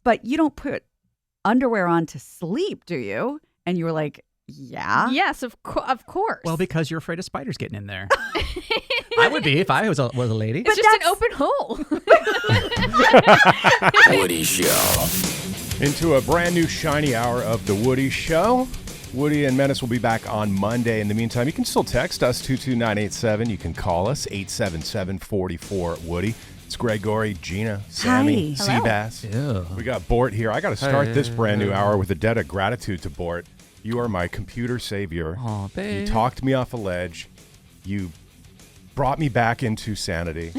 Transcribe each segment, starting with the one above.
but you don't put underwear on to sleep, do you? And you were like, yeah. Yes, of course. Well, because you're afraid of spiders getting in there. I would be if I was a lady. It's just an open hole. Woody Show. Into a brand new shiny hour of The Woody Show. Woody and Menace will be back on Monday. In the meantime, you can still text us, 22987. You can call us, 877-44-WOODY. It's Gregory, Gina, Sammy, Hi. Seabass. Ew. We got Bort here. I got to start this brand new hour with a debt of gratitude to Bort. You are my computer savior. Aw, babe. You talked me off a ledge. You brought me back into sanity.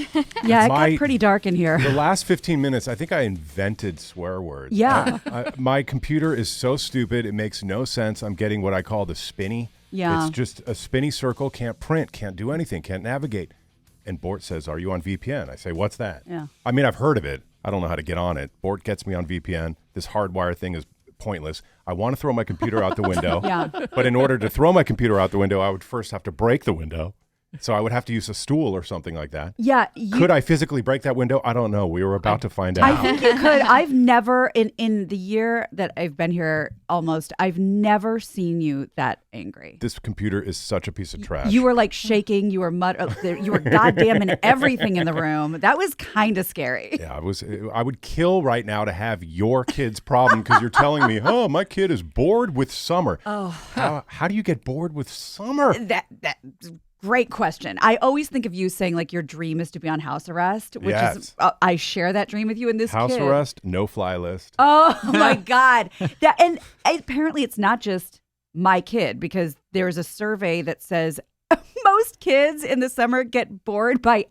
Yeah, it got pretty dark in here. The last 15 minutes, I think I invented swear words. Yeah. My computer is so stupid, it makes no sense. I'm getting what I call the spinny. Yeah. It's just a spinny circle, can't print, can't do anything, can't navigate. And Bort says, are you on VPN? I say, what's that? Yeah. I mean, I've heard of it. I don't know how to get on it. Bort gets me on VPN. This hardwire thing is pointless. I want to throw my computer out the window. Yeah. But in order to throw my computer out the window, I would first have to break the window. So I would have to use a stool or something like that. Yeah. Could I physically break that window? I don't know. We were about to find out. I think you could. I've never, in the year that I've been here almost, I've never seen you that angry. This computer is such a piece of trash. You were like shaking. You were you were goddamning everything in the room. That was kind of scary. Yeah, I would kill right now to have your kid's problem because you're telling me, oh, my kid is bored with summer. Oh, how do you get bored with summer? That great question. I always think of you saying like your dream is to be on house arrest, which is I share that dream with you. And this house kid, arrest, no fly list. Oh my God! And apparently it's not just my kid, because there's a survey that says most kids in the summer get bored by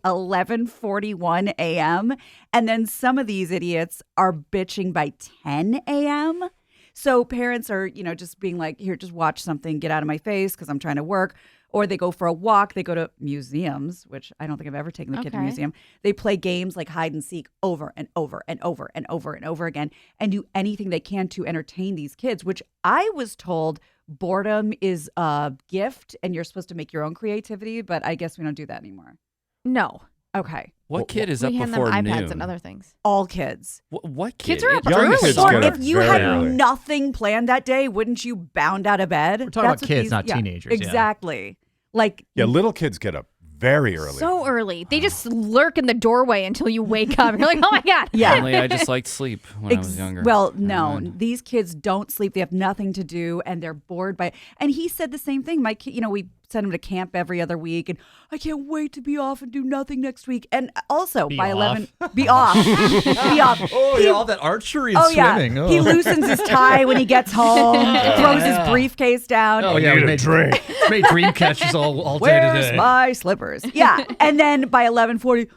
11:41 a.m. and then some of these idiots are bitching by 10 a.m. So parents are, just being like, here, just watch something, get out of my face because I'm trying to work. Or they go for a walk. They go to museums, which I don't think I've ever taken the kid to a museum. They play games like hide and seek over and over and over and over and over again and do anything they can to entertain these kids, which I was told boredom is a gift and you're supposed to make your own creativity. But I guess we don't do that anymore. No. Okay. What kid is up We hand before them iPads noon? and other things. All kids. What kid? Kids are up Young early. kids Or get up if you very had early. nothing planned that day, wouldn't you bound out of bed? We're talking about what kids, not teenagers, yeah. Exactly. Like, Yeah, little kids get up very early. So early. They just lurk in the doorway until you wake up. You're like, oh my God. yeah. Apparently, I just liked sleep when I was younger. Well, Never no, mind. these kids don't sleep. They have nothing to do, and they're bored by. And he said the same thing. My kid, we send him to camp every other week, and I can't wait to be off and do nothing next week. And also Be by off. 11, be off, be off. Oh, He- yeah, all that archery and Oh swimming. yeah, Oh. he loosens his tie when he gets home, throws his briefcase down. Oh, yeah, need we a made drink. made dream catches all day Where's today. my slippers? Yeah, and then by 11:40,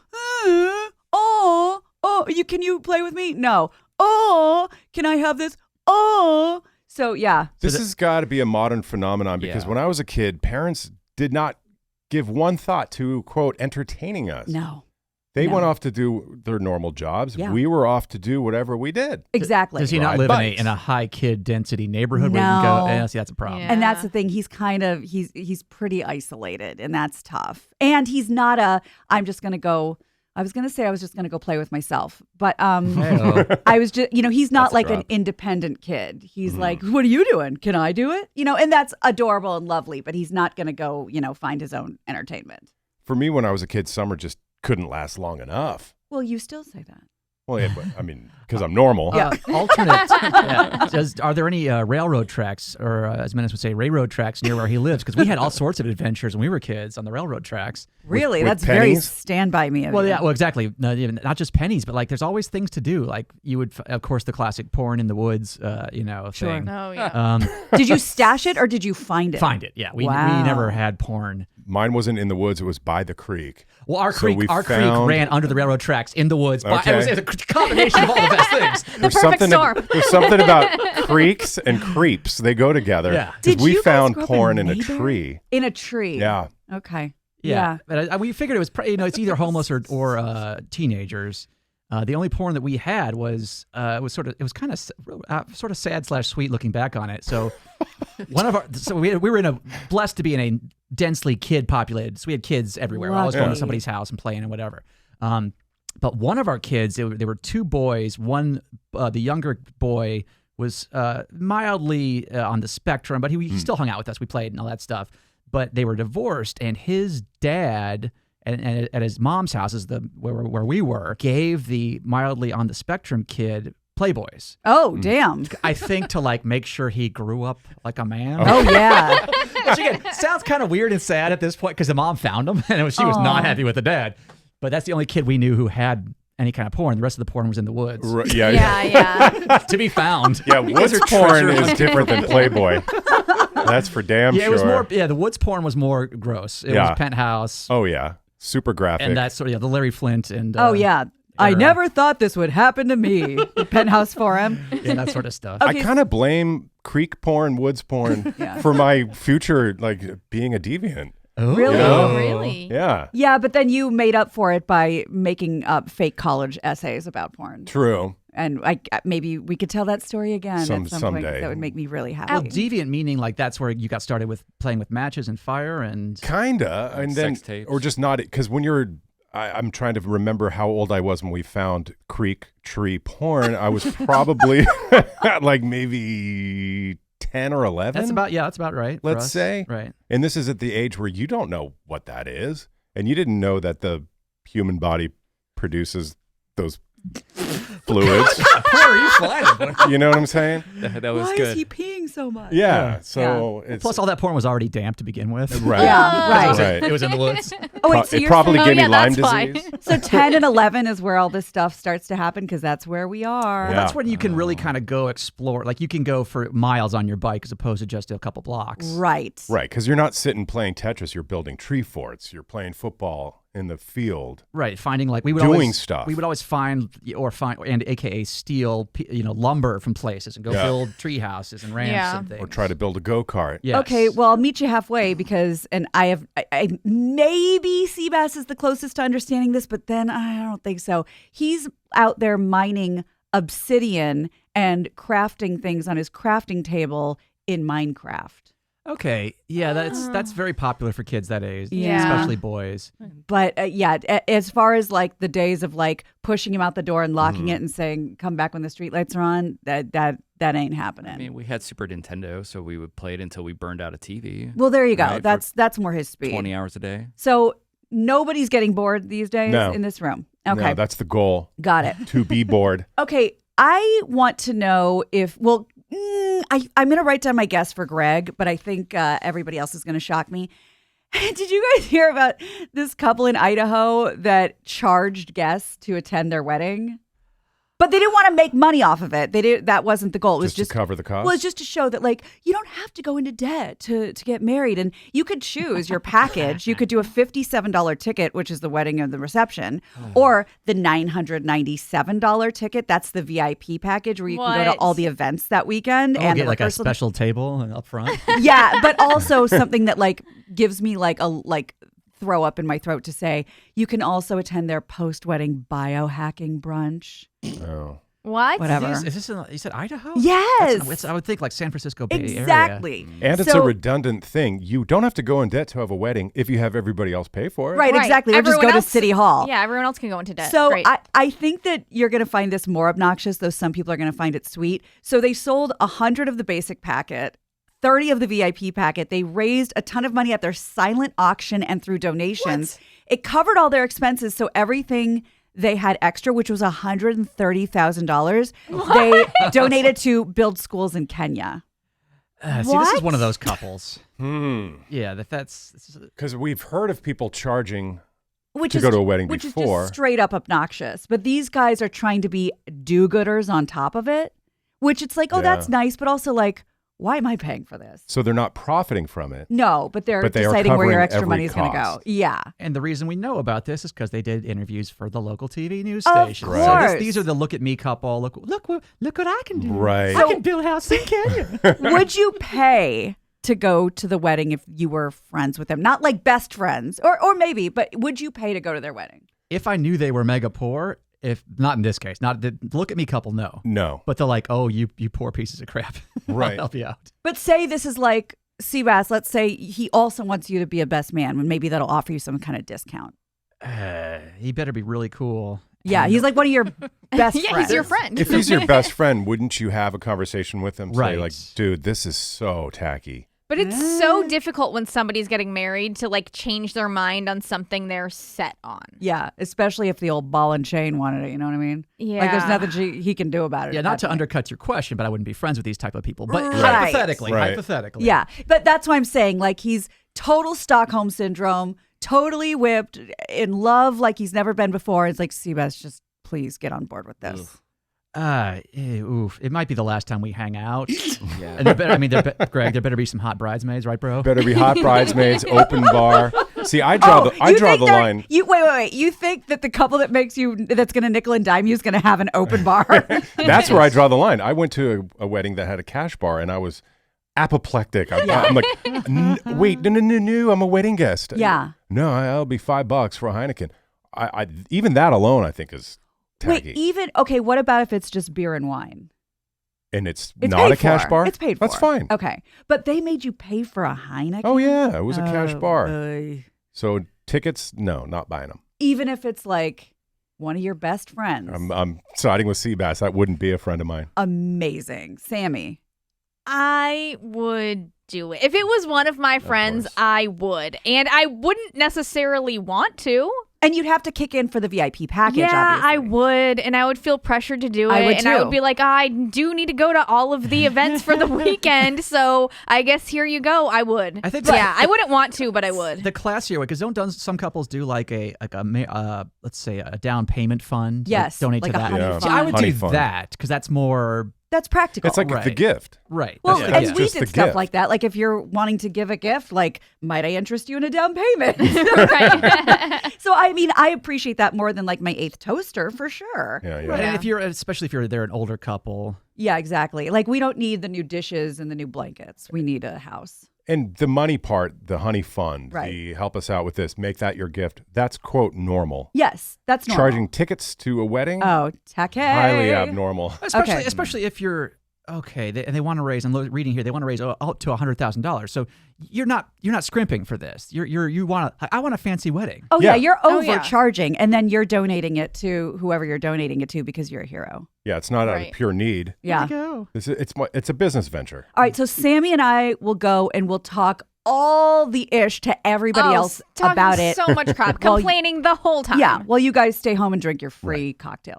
can you play with me? No. Oh, can I have this? Oh, so yeah. This has got to be a modern phenomenon because Yeah. when I was a kid, parents did not give one thought to, quote, entertaining us. No. They No. went off to do their normal jobs. Yeah. We were off to do whatever we did. Exactly. Does he not Ride live bikes. in a high kid density neighborhood where you No. can go? Yeah, see, that's a problem. Yeah. And that's the thing. He's kind of he's pretty isolated, and that's tough. And he's not I'm just gonna go. I was gonna say I was just gonna go play with myself, but Hey-o. I was just he's not That's a like an drop. independent kid. He's like, what are you doing? Can I do it? And that's adorable and lovely. But he's not gonna go find his own entertainment. For me, when I was a kid, summer just couldn't last long enough. Well, you still say that. Well, yeah, but, I mean, because I'm normal. Yeah. Alternate. Yeah. Are there any railroad tracks, or as Menace would say, railroad tracks near where he lives? Because we had all sorts of adventures when we were kids on the railroad tracks. Really, with that's very pennies? stand by me. Of Well, you. yeah, well, exactly. Not just pennies, but like there's always things to do. Like you would, of course, the classic porn in the woods, thing. Oh, yeah. Did you stash it or did you find it? Find it. Yeah, we Wow. never had porn. Mine wasn't in the woods. It was by the creek. Well, our So creek, we creek found- ran under the railroad tracks in the woods. But Okay. it was a combination of all the best things. The perfect storm. There's something about creeks and creeps. They go together. Yeah. 'Cause Did we you guys found grow up porn in a Mayberry? tree. In a tree. Yeah. Okay. Yeah, but we figured it was it's either homeless or teenagers. The only porn that we had was kind of sort of sad / sweet looking back on it. So we were blessed to be in a densely kid populated. So we had kids everywhere. We're always going to Lucky. somebody's house and playing and whatever. But one of our kids, there were two boys. One, the younger boy was mildly on the spectrum, but he still hung out with us. We played and all that stuff. But they were divorced, and his dad, and at his mom's house, where we were, gave the mildly on the spectrum kid Playboys. Oh, damn. I think to like make sure he grew up like a man. Oh, yeah. Which again, sounds kind of weird and sad at this point because the mom found him and she was not happy with the dad. But that's the only kid we knew who had any kind of porn. The rest of the porn was in the woods. Right, Yeah. To be found. Yeah, woods porn is different than Playboy. That's for damn sure. It was more. Yeah, the woods porn was more gross. It was Penthouse. Oh yeah, super graphic. And that's sort of the Larry Flint and. Oh yeah. I never thought this would happen to me. Penthouse Forum. Yeah, that sort of stuff. I kind of blame creek porn, woods porn for my future, like being a deviant. Oh, Really? You know? Really? Yeah. Yeah, but then you made up for it by making up fake college essays about porn. True. And maybe we could tell that story again at some point. Someday. That would make me really happy. Well, deviant meaning like that's where you got started with playing with matches and fire and. Kinda, and then sex tapes. or just not because when you're. I'm trying to remember how old I was when we found creek tree porn. I was probably like maybe 10 or 11. That's about right. for Let's us. say. Right. And this is at the age where you don't know what that is. And you didn't know that the human body produces those fluids. Where are you sliding? You know what I'm saying? That was Why good. is he peeing so much? Yeah. So it's Plus, all that porn was already damp to begin with. right. Yeah, right. Right. It was in the woods. Oh, wait, so It you're probably saying, gave me Lyme that's why. disease. so 10 and 11 is where all this stuff starts to happen because that's where we are. Yeah. That's when you can really kind of go explore. Like you can go for miles on your bike as opposed to just a couple blocks. Right. Right, because you're not sitting playing Tetris. You're building tree forts. You're playing football in the field. Right. Finding like we would Doing always, stuff. We would always find and AKA steal lumber from places and go build tree houses and ramps Yeah. and things. Or try to build a go-kart. Yes. Okay, well, I'll meet you halfway because, and I maybe Seabass is the closest to understanding this, but then I don't think so. He's out there mining obsidian and crafting things on his crafting table in Minecraft. Okay. Yeah, that's very popular for kids that age, Yeah. especially boys. But as far as like the days of like pushing him out the door and locking it and saying, come back when the streetlights are on, that ain't happening. I mean, we had Super Nintendo, so we would play it until we burned out a TV. Well, there you go. Right, That's more his speed. 20 hours a day. So nobody's getting bored these days No. in this room. Okay. No, that's the goal, Got it. to be bored. Okay. I want to know I'm going to write down my guess for Greg, but I think everybody else is going to shock me. Did you guys hear about this couple in Idaho that charged guests to attend their wedding? But they didn't want to make money off of it. That wasn't the goal. It was Just to cover the cost? Well, it's just to show that like you don't have to go into debt to get married, and you could choose your package. You could do a $57 ticket, which is the wedding and the reception, or the $997 ticket. That's the VIP package where you can go to What? all the events that weekend Oh, and get the like a rehearsal. special table up front. Yeah, but also something that like gives me like a throw up in my throat to say you can also attend their post-wedding biohacking brunch. Oh. What? Whatever. Is this in, you said Idaho? Yes. I would think like San Francisco Bay Area. Exactly. And it's So- a redundant thing. You don't have to go in debt to have a wedding if you have everybody else pay for it. Right, exactly. Or just Everyone go else- to City Hall. Yeah, everyone else can go into debt. So Great. I think that you're going to find this more obnoxious, though some people are going to find it sweet. So they sold 100 of the basic packet, 30 of the VIP packet. They raised a ton of money at their silent auction and through donations. It covered all their expenses. So everything they had extra, which was $130,000, they donated to build schools in Kenya. See, this is What? one of those couples. Yeah, that's Because we've heard of people charging Which to is go to a wedding which is before. just straight up obnoxious. But these guys are trying to be do-gooders on top of it, which it's like, oh, Yeah. that's nice, but also like, why am I paying for this? So they're not profiting from it. No, but they're But they are deciding where your covering extra every money is going to go. cost. Yeah. And the reason we know about this is because they did interviews for the local TV news Of station. course. So these are the look at me couple. Look what I can do. Right. I can build a house in Kenya. Would you pay to go to the wedding if you were friends with them? Not like best friends, or maybe, but would you pay to go to their wedding? If I knew they were mega poor, if not in this case, not the look at me couple, no. No. But they're like, oh, you poor pieces of crap. Right. I'll help you out. But say this is like Seabass. Let's say he also wants you to be a best man, and maybe that'll offer you some kind of discount. He better be really cool. Yeah, he's like one of your best Yeah, friends. he's your friend. If he's your best friend, wouldn't you have a conversation with him? Say, Right. like, dude, this is so tacky. But it's so difficult when somebody's getting married to like change their mind on something they're set on. Yeah, especially if the old ball and chain wanted it. You know what I mean? Like, there's Yeah. nothing he can do about it. Yeah, at not that to point. undercut your question, but I wouldn't be friends with these type of people. But Right. hypothetically. Yeah, but that's why I'm saying, like, he's total Stockholm syndrome, totally whipped, in love like he's never been before. It's like, Seabass, just please get on board with this. Oof. It might be the last time we hang out. Yeah. And Greg, there better be some hot bridesmaids, right, bro? Better be hot bridesmaids, open bar. See, I draw the line. Wait. You think that the couple that's going to nickel and dime you is going to have an open bar? That's where I draw the line. I went to a wedding that had a cash bar, and I was apoplectic. I'm like, wait, no, I'm a wedding guest. Yeah. No, I'll be $5 for a Heineken. I even that alone, I think, is tacky. Wait, what about if it's just beer and wine? And it's It's not paid a cash for. bar? It's paid for. That's fine. Okay. But they made you pay for a Heineken? Oh, yeah. It was a cash bar. boy. So tickets, no, not buying them. Even if it's like one of your best friends. I'm siding with Seabass. That wouldn't be a friend of mine. Amazing. Sammy. I would do it. If it was one of my friends, course. I would. And I wouldn't necessarily want to. And you'd have to kick in for the VIP package, Yeah, obviously. I would. And I would feel pressured to do it. I would and I too. would be like, I do need to go to all of the events for the weekend. So I guess here you go. I would. I think But yeah, I wouldn't want to, but I would. The classier way, because don't some couples do like let's say a down payment fund? Yes, donate like to a that. honey Yeah. See, I would Honey do fund. that because that's more That's practical. It's like the Right. gift. right. well, That's- and It's we just did the stuff gift. like that. Like if you're wanting to give a gift, like, might I interest you in a down payment? Right. So, I mean, I appreciate that more than like my 8th toaster for sure. Yeah, yeah. Right, Yeah. and especially if they're an older couple. Yeah, exactly. Like we don't need the new dishes and the new blankets. We need a house. And the money part, the honey fund, Right. the help us out with this, make that your gift. That's quote normal. Yes, that's normal. Charging tickets to a wedding, Oh, tacky. highly abnormal. Especially if you're okay, and they want to raise. I'm reading here. They want to raise up to $100,000. So you're not scrimping for this. You want I want a fancy wedding. Oh yeah, Yeah. you're Oh, yeah. overcharging, and then you're donating it to whoever you're donating it to because you're a hero. Yeah, it's not out Right. of pure need. Yeah. Go. It's a business venture. All right, so Sammy and I will go and we'll talk all the ish to everybody else talking about it. so much crap, Well, complaining the whole time. Yeah, well, you guys stay home and drink your free cocktail.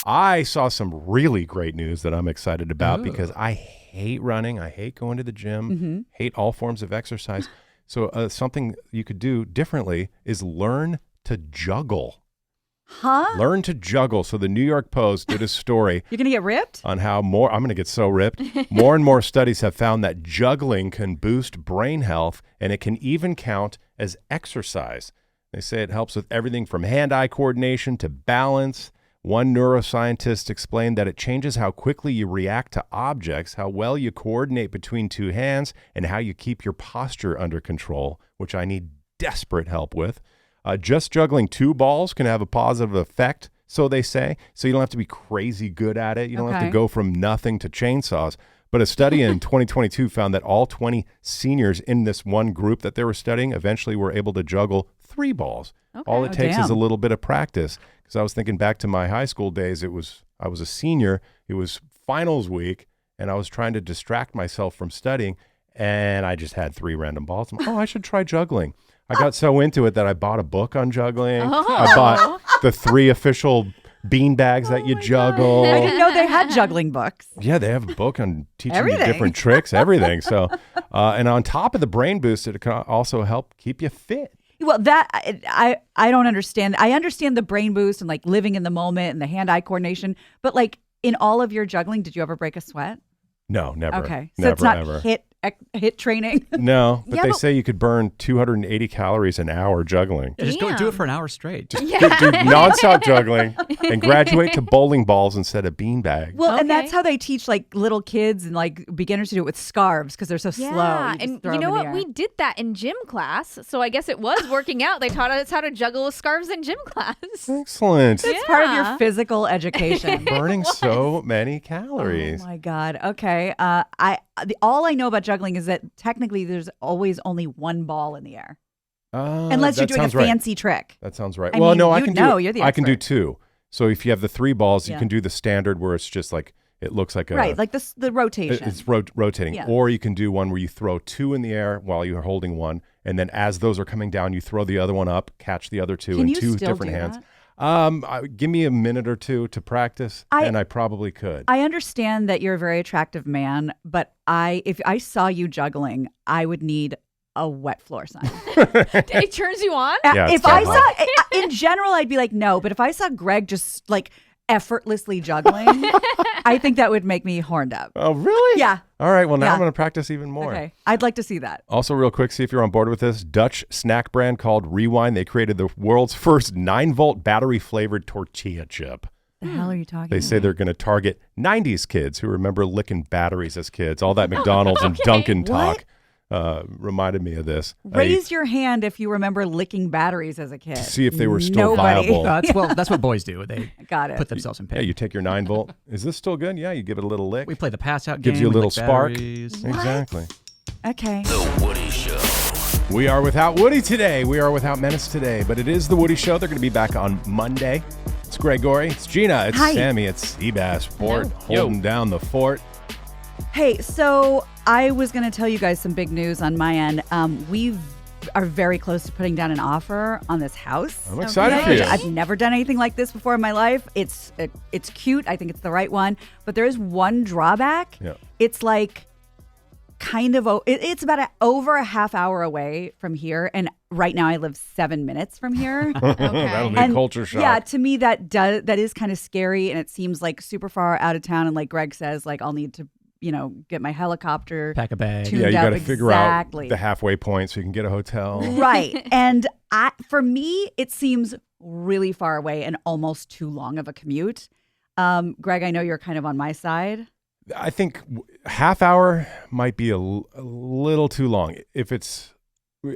I saw some really great news that I'm excited about Ooh. because I hate running. I hate going to the gym, Mm-hmm. hate all forms of exercise. So something you could do differently is learn to juggle. Huh? Learn to juggle. So the New York Post did a story You're gonna get ripped? on how I'm going to get so ripped. More and more studies have found that juggling can boost brain health and it can even count as exercise. They say it helps with everything from hand-eye coordination to balance. One neuroscientist explained that it changes how quickly you react to objects, how well you coordinate between two hands, and how you keep your posture under control, which I need desperate help with. Just juggling 2 balls can have a positive effect, so they say. So you don't have to be crazy good at it. You don't have to Okay. go from nothing to chainsaws. But a study in 2022 found that all 20 seniors in this one group that they were studying eventually were able to juggle 3 balls. All it Oh, takes is a damn. little bit of practice. Because I was thinking back to my high school days, I was a senior. It was finals week, and I was trying to distract myself from studying, and I just had 3 random balls. I'm like, I should try juggling. I got so into it that I bought a book on juggling. I bought the 3 official bean bags that you juggle. I didn't know they had juggling books. Yeah, they have a book on teaching you Everything. different tricks, everything. So, and on top of the brain boost, it can also help keep you fit. Well, that I don't understand. I understand the brain boost and like living in the moment and the hand-eye coordination, but like in all of your juggling, did you ever break a sweat? No, never. Okay, so never, it's not ever. hit training. No, but Yeah, they but- say you could burn 280 calories an hour juggling. Yeah, just go do Damn. it for an hour straight. Do nonstop juggling and graduate to bowling balls instead of bean bags. Well, and Okay. that's how they teach like little kids and like beginners to do it with scarves because they're so slow. Yeah, You just and throw you them know in the what? air. We did that in gym class, so I guess it was working out. They taught us how to juggle with scarves in gym class. Excellent. It's part of your Yeah. physical education. Burning so many Oh calories. my God. Okay. All I know about juggling is that technically there's always only one ball in the air. Unless you're that doing a sounds right. fancy trick. That sounds right. I Well, mean, no, I you'd can know. do. You're the I can do expert. 2. So if you have the 3 balls, you Yeah. can do the standard where it's just like it looks like a Right, like the rotation. It's rotating. Yeah. Or you can do one where you throw 2 in the air while you're holding one, and then as those are coming down, you throw the other one up, catch the other 2 Can in you 2 still different do hands. that? Give me a minute or 2 to practice, and I probably could. I understand that you're a very attractive man, but if I saw you juggling, I would need a wet floor sign. It turns you on? Yeah, it's If I that saw, in general, I'd be like, no. But if I saw Greg just like effortlessly juggling, I think that would make me horned up. Oh, really? Yeah. All right. Well, now Yeah. I'm going to practice even more. Okay. I'd like to see that. Also, real quick, see if you're on board with this. Dutch snack brand called Rewind. They created the world's first 9-volt battery-flavored tortilla chip. The hell are you talking They about? say they're going to target 90s kids who remember licking batteries as kids. All that McDonald's and Dunkin' talk reminded me of this. Raise your hand if you remember licking batteries as a kid. To see if they were still Nobody. viable. That's what boys do. They Got it. put themselves in Yeah, pain. you take your 9-volt. Is this still good? Yeah, you give it a little lick. We play the pass out game. Gives you a we little lick spark. batteries. Exactly. Okay. We are without Woody today. We are without Menace today. But it is the Woody Show. They're going to be back on Monday. It's Gregory. It's Gina. It's Hi. Sammy. It's Seabass. Fort holding down the fort. Hey, so I was going to tell you guys some big news on my end. We are very close to putting down an offer on this house. I'm excited for you. I've never done anything like this before in my life. It's cute. I think it's the right one. But there is one drawback. Yeah. It's like it's about over a half hour away from here. And right now I live 7 minutes from here. That'll be a culture shock. Yeah, to me that is kind of scary, and it seems like super far out of town. And like Greg says, like I'll need to, get my helicopter. Pack a bag. tuned Yeah, you up got to figure out exactly. the halfway point so you can get a hotel. Right. And for me, it seems really far away and almost too long of a commute. Greg, I know you're kind of on my side. I think half hour might be a little too long. If it's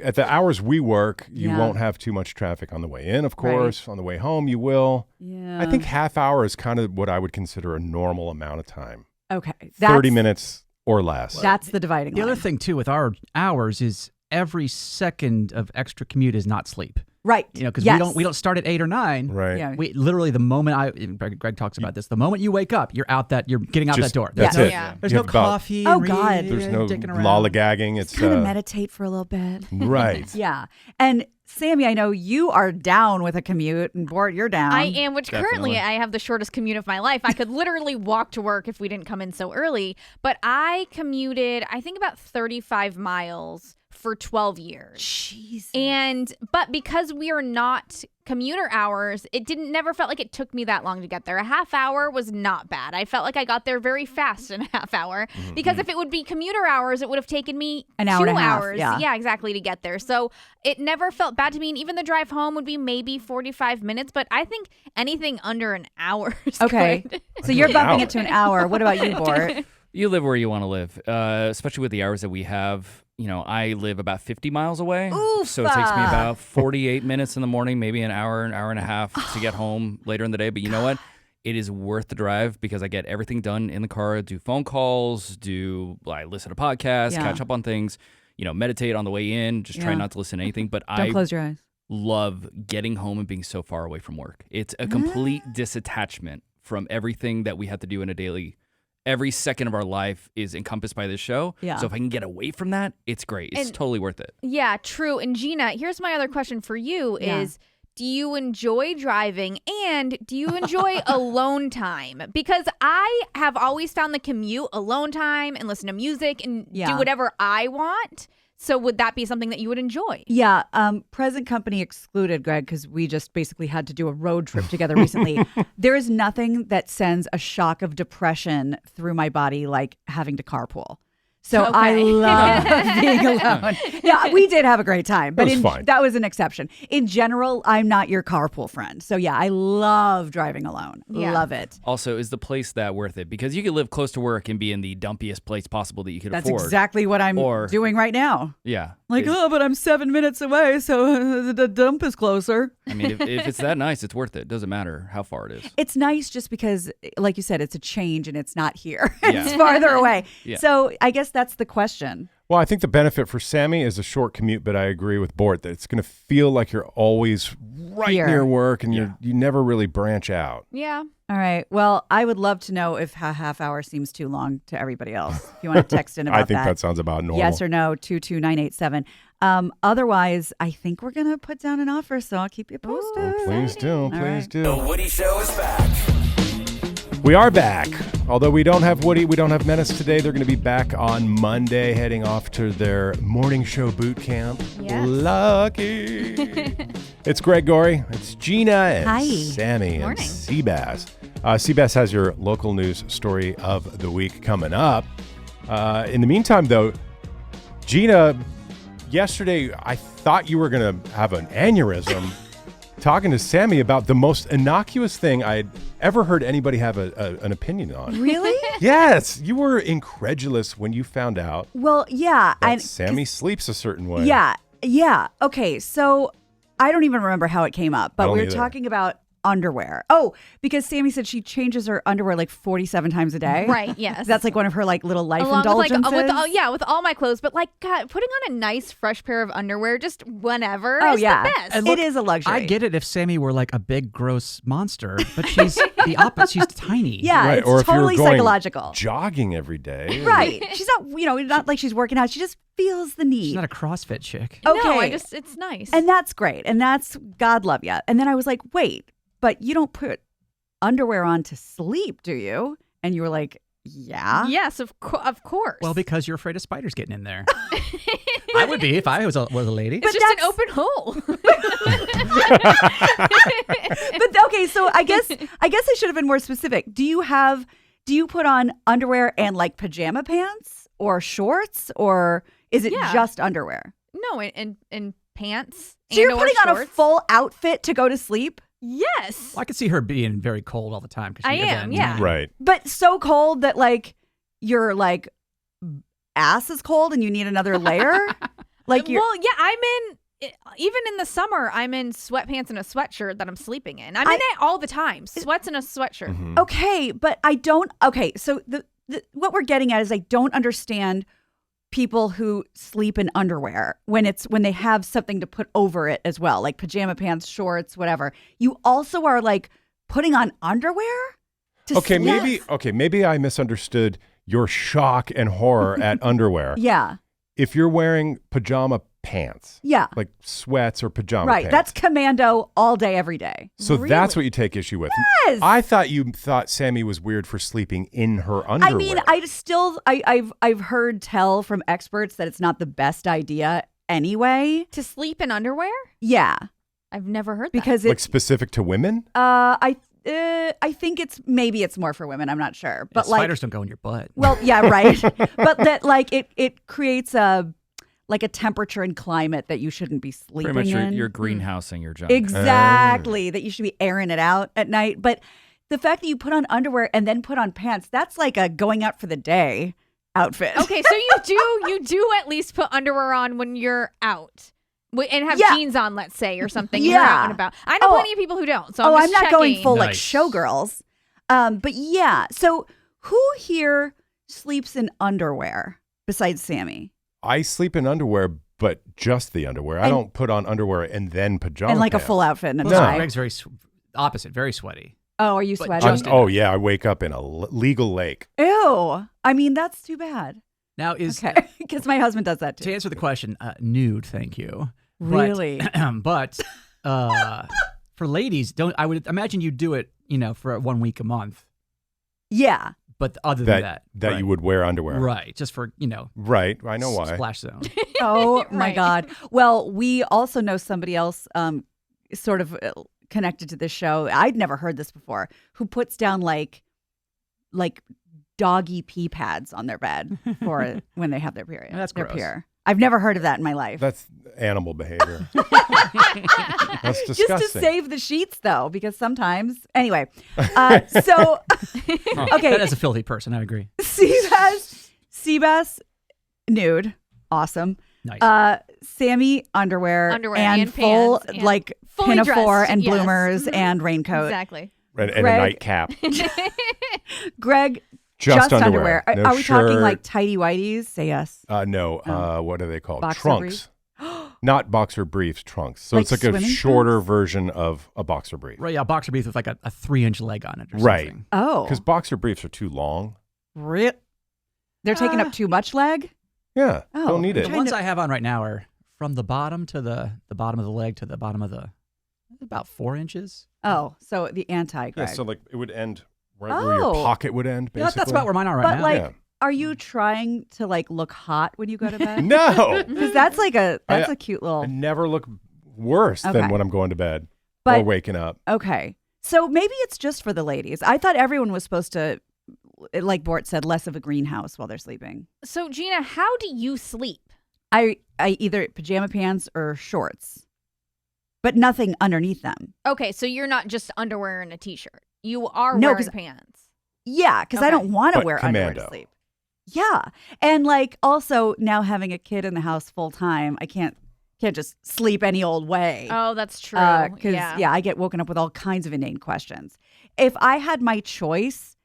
at the hours we work, you Yeah. won't have too much traffic on the way in, of course. On the way home, you will. Yeah. I think half hour is kind of what I would consider a normal amount of time. Okay. 30 minutes or less. That's the dividing The line. other thing too with our hours is every second of extra commute is not sleep. Right. Because Yes. we don't start at 8 or 9. Right. Yeah. We literally the moment Greg talks about this. The moment you wake up, you're getting out Just- that door. That's Yeah. it. Yeah. There's You no have about- coffee. Oh, and God. reading There's and no dicking around. lollygagging. It's Kind of meditate for a little bit. right. Yeah. And Sammy, I know you are down with a commute, and Bort, you're down. I am, which currently Definitely. I have the shortest commute of my life. I could literally walk to work if we didn't come in so early. But I commuted, I think, about 35 miles for 12 years. Jeez. But because we are not commuter hours, it never felt like it took me that long to get there. A half hour was not bad. I felt like I got there very fast in a half hour. Because if it would be commuter hours, it would have taken me An hour 2 and a half, hours. yeah. Exactly, to get there. So it never felt bad to me. And even the drive home would be maybe 45 minutes. But I think anything under an hour is Okay. good. So you're An bumping hour. it to an hour. What about you, Bort? You live where you want to live, especially with the hours that we have. I live about 50 miles away. So it takes me about 48 minutes in the morning, maybe an hour and a half to get home later in the day. But you know what? It is worth the drive because I get everything done in the car, do phone calls, I listen to podcasts, Yeah. catch up on things, meditate on the way in, just try Yeah. not to listen to anything. But Don't I close your eyes. love getting home and being so far away from work. It's a complete disattachment from everything that we have to do in a daily. Every second of our life is encompassed by this show. Yeah. So if I can get away from that, it's great. It's And- totally worth it. Yeah, true. And Gina, here's my other question for you Yeah. is, do you enjoy driving and do you enjoy alone time? Because I have always found the commute alone time and listen to music and Yeah. do whatever I want. So would that be something that you would enjoy? Yeah, present company excluded, Greg, because we just basically had to do a road trip together recently. There is nothing that sends a shock of depression through my body like having to carpool. So I Okay. love being alone. Yeah, we did have a great time, but It was fine. that was an exception. In general, I'm not your carpool friend. So yeah, I love driving alone. Yeah. Love it. Also, is the place that worth it? Because you could live close to work and be in the dumpiest place possible that you could That's afford. exactly what I'm Or- doing right now. Yeah. Like, It- oh, but I'm 7 minutes away, so the dump is closer. I mean, if it's that nice, it's worth it. Doesn't matter how far it is. It's nice just because, like you said, it's a change and it's not here. Yeah. It's farther away. Yeah. So I guess that's the question. Well, I think the benefit for Sammy is a short commute, but I agree with Bort that it's going to feel like you're always right Here. near work and you never really branch out. Yeah. All right. Well, I would love to know if a half hour seems too long to everybody else. If you want to text in about that. I think that sounds about normal. Yes or no, 22987. Otherwise, I think we're going to put down an offer, so I'll keep you posted. Please do. Please do. The Woody Show is back. We are back. Although we don't have Woody, we don't have Menace today. They're going to be back on Monday, heading off to their morning show boot camp. Yes. Lucky. It's Greg Gorey. It's Gina and Hi. Sammy and Morning. Seabass. Seabass has your local news story of the week coming up. In the meantime, though, Gina, yesterday I thought you were going to have an aneurysm talking to Sammy about the most innocuous thing I'd ever heard anybody have an opinion on. Really? Yes, you were incredulous when you found out Well, yeah. that Sammy sleeps a certain way. Yeah. Okay, so I don't even remember how it came up, I but don't we were either. talking about underwear. Oh, because Sammy said she changes her underwear like 47 times a day. Right. Yes. That's like one of her like little life Along indulgences. with all my clothes, but like God, putting on a nice fresh pair of underwear just whenever Oh, is yeah. the best. And look, it is a luxury. I get it if Sammy were like a big, gross monster, but she's the opposite. She's tiny. Yeah, Right, it's or if you were totally going psychological. jogging every day. Right. She's not, not like she's working out. She just feels the need. She's not a CrossFit chick. No, Okay. it's nice. And that's great. And that's God love you. And then I was like, wait, but you don't put underwear on to sleep, do you? And you were like, yeah. yes, of course. Well, because you're afraid of spiders getting in there. I would be if I was a lady. it's just an open hole. But okay, so I guess I should have been more specific. Do you put on underwear and like pajama pants or shorts, or is it Yeah. just underwear? No, and pants. So you're and/or putting on a shorts. full outfit to go to sleep? Yes. Well, I could see her being very cold all the time. 'Cause I she, am, again, yeah. Right. But so cold that like your like ass is cold and you need another layer? Like you're Well, yeah, even in the summer, I'm in sweatpants and a sweatshirt that I'm sleeping in. I'm in it all the time. Sweats and a sweatshirt. Mm-hmm. okay, but I don't. Okay, so the what we're getting at is I don't understand people who sleep in underwear when they have something to put over it as well, like pajama pants, shorts, whatever. You also are like putting on underwear to Okay, sleep? maybe I misunderstood your shock and horror at underwear. Yeah, If you're wearing pajama pants, yeah, like sweats or pajama right. pants. That's commando all day, every day. So that's what you take issue with. Yes. I thought you thought Sammy was weird for sleeping in her underwear. I mean, I've heard tell from experts that it's not the best idea anyway. To sleep in underwear? Yeah, I've never heard that. because like it's specific to women? I think it's more for women. I'm not sure, but Yeah, like spiders don't go in your butt. well, yeah, right. But that like it creates a temperature and climate that you shouldn't be sleeping Pretty much in. you're greenhousing your junk. Exactly, that you should be airing it out at night. But the fact that you put on underwear and then put on pants, that's like a going out for the day outfit. Okay, so you do at least put underwear on when you're out. And have Yeah. jeans on, let's say, or something. Yeah. You're out and about. I know Oh. plenty of people who don't. So I'm just not going checking. full like Nice. showgirls. But yeah. So who here sleeps in underwear besides Sammy? I sleep in underwear, but just the underwear. I And- don't put on underwear and then pajama And like pants. a full outfit and a Well, tie. Greg's very opposite, very sweaty. Oh, are you But sweating? just- Oh, yeah. I wake up in a legal lake. Ew. I mean, that's too bad. Now is Okay. Because my husband does that to too. answer the question, nude, thank you. Really? But for ladies, I would imagine you do it, for 1 week a month. Yeah. But other than that, right. you would wear underwear. Right, just for Right. I know why. splash zone. Oh my Right. God. Well, we also know somebody else sort of connected to this show. I'd never heard this before, who puts down like doggy pee pads on their bed for when they have their period. That's their gross. pure. I've never heard of that in my life. That's animal behavior. That's disgusting. Just to save the sheets, though, because sometimes. Anyway, so okay, That is a filthy person, I agree. Seabass, nude, awesome. Nice. Sammy, underwear and full pants, and like fully pinafore dressed, and yes. bloomers Mhm. and raincoat. Exactly. and a Greg- nightcap. Greg, Just underwear. No Are we talking shirt. like tighty whities? Say yes. No. Oh. What are they called? Boxer Trunks. Not boxer briefs, trunks. So Like it's like a swimming shorter trunks? version of a boxer brief. Right, yeah, boxer brief with like a 3-inch leg on it or Right. something. Oh. Because boxer briefs are too long. They're taking up too much leg? Yeah. Oh, Don't need The it. Kind ones of- I have on right now are from the bottom to the bottom of the leg to the bottom of the about 4 inches. Oh, so the anti, Yeah, Greg. so like it would end right where your Oh. pocket would end, Yeah, basically. that's about where mine are right but now. like, Yeah. are you trying to like look hot when you go to bed? No. Because that's like that's a cute I little. never look worse Okay. than when I'm going to bed or But waking up. okay, so maybe it's just for the ladies. I thought everyone was supposed to, like Bort said, less of a greenhouse while they're sleeping. So Gina, how do you sleep? I either pajama pants or shorts, but nothing underneath them. Okay, so you're not just underwear and a t-shirt. You are No, wearing 'cause- pants. Yeah, because I Okay. don't want to But wear underwear commando. to sleep. Yeah, and like also now having a kid in the house full time, I can't just sleep any old way. Oh, that's true. Because yeah. I get woken up with all kinds of inane questions. If I had my choice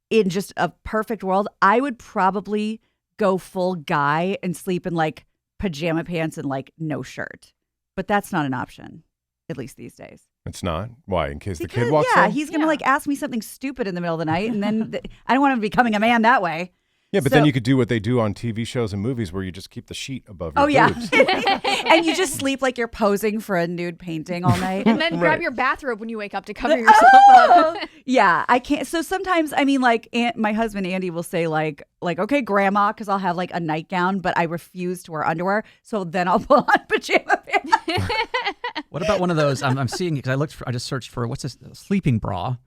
in just a perfect world, I would probably go full guy and sleep in like pajama pants and like no shirt. But that's not an option, at least these days. It's not. Why? In case the Because, kid walks yeah, in? he's gonna Yeah. like ask me something stupid in the middle of the night, and then I don't want him becoming a man that way. Yeah, but So- then you could do what they do on TV shows and movies where you just keep the sheet above your Oh yeah, boobs. and you just sleep like you're posing for a nude painting all night. And then grab Right. your bathrobe when you wake up to cover yourself up. Yeah, I can't. So sometimes, I mean, like my husband Andy will say, like, okay, grandma, because I'll have like a nightgown, but I refuse to wear underwear. So then I'll put on pajama pants. What about one of those? I'm seeing because I just searched for what's this sleeping bra,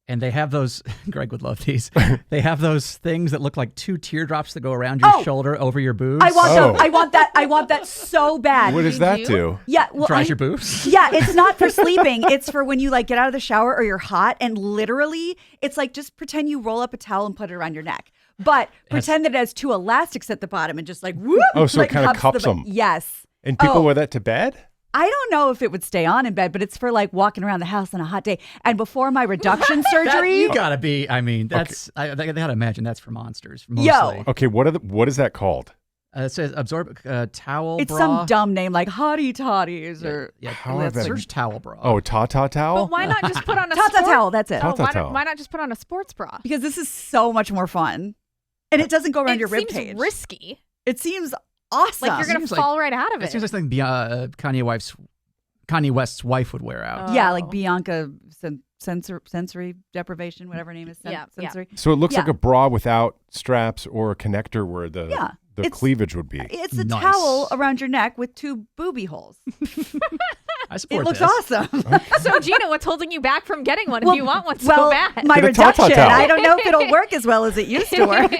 and they have those. Greg would love these. They have those things that look like 2 teardrops that go around your Oh! shoulder over your boobs. I want Oh. them. I want that. I want that so bad. What does You that do? do? Yeah, well, dries your boobs. Yeah, it's not for sleeping. It's for when you like get out of the shower or you're hot, and literally, it's like just pretend you roll up a towel and put it around your neck. But pretend that it has 2 elastics at the bottom and just like whoop. Oh, so it like, kinda cups the- them. Yes. And people Oh. wear that to bed? I don't know if it would stay on in bed, but it's for like walking around the house on a hot day. And before my reduction surgery, You gotta be. I mean, that's. I gotta imagine that's for monsters. Mostly. Yo. Okay, what is that called? It says absorb towel it's bra. some dumb name like Hottie Toddies or Yeah, How let's are they- search towel bra. Oh, Tata towel? But why not just put on a Tata sport- towel. That's it. Oh, Tata towel. why not just put on a sports bra? Because this is so much more fun, and it doesn't go around your rib seems cage. risky. It seems awesome. Like you're gonna Seems like- fall right out of It it. seems like something Kanye West's wife would wear out. Yeah, Oh. like Bianca sensory deprivation, whatever her name is. Yeah, yeah. sensory. So it looks Yeah. like a bra without straps or a connector where the Yeah, it's- cleavage would be. It's a Nice. towel around your neck with 2 booby holes. I support It looks this. awesome. So Gina, what's holding you back from getting one Well, if you want one so well, bad? my Get a Tata reduction. towel. I don't know if it'll work as well as it used to work.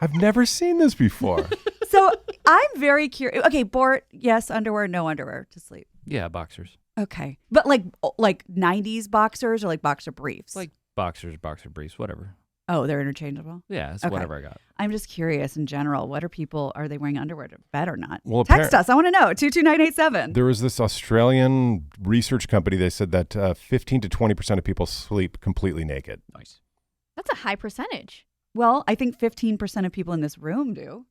I've never seen this before. So I'm very curious. Okay, Bort, yes, underwear, no underwear to sleep. Yeah, boxers. Okay, but like 90s boxers or like boxer briefs. Like boxers, boxer briefs, whatever. Oh, they're interchangeable. Yeah, it's Okay. whatever I got. I'm just curious in general. What are they wearing underwear to bed or not? Well, Text us. I want to know. 22987. There was this Australian research company. They said that 15 to 20% of people sleep completely naked. Nice. That's a high percentage. Well, I think 15% of people in this room do.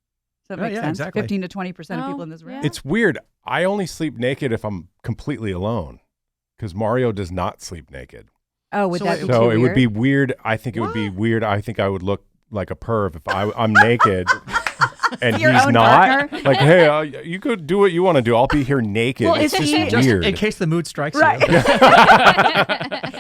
So that Oh, makes yeah, sense. exactly. 15 to 20% of Oh, people in this room. yeah. It's weird. I only sleep naked if I'm completely alone because Mario does not sleep naked. Oh, would So that it- be So too it would weird? be weird. I think it would be weird. I think I would look like a perv if I'm naked and Your he's own not. partner? Like, hey, you go do what you want to do. I'll be here naked. Well, it's if just he- Just weird. in case the mood strikes Right. you.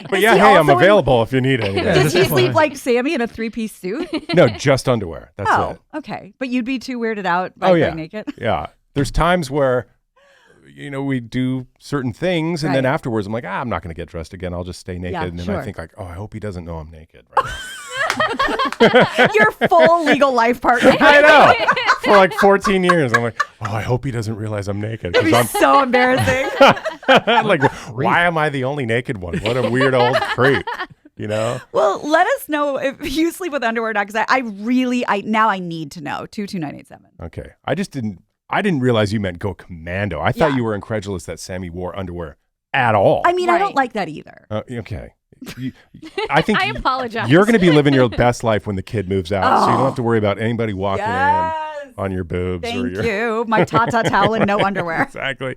But Is yeah, he hey, I'm also in- available if you need anything. Yeah, Does this he is sleep fine. like Sammy in a 3-piece suit? No, just underwear. That's oh, it. okay. But you'd be too weirded out by Oh, yeah. going naked? Yeah. There's times where, we do certain things, and then Right. afterwards, I'm like, I'm not going to get dressed again. I'll just stay naked. Yeah, and then sure. I think like, I hope he doesn't know I'm naked right now. Your full legal life partner. I know. For like 14 years, I'm like, I hope he doesn't realize I'm naked. It'd be 'Cause so embarrassing. I'm like, why am I the only naked one? What a weird old creep, Well, let us know if you sleep with underwear or not, because I need to know. 22987. Okay. I didn't realize you meant go commando. I thought Yeah. you were incredulous that Sammy wore underwear at all. I mean, I don't Right. like that either. Okay. I think I apologize. you're going to be living your best life when the kid moves out, so you don't have to worry about anybody walking Yes. in on your boobs. Thank you. My Tata towel and no underwear. Exactly.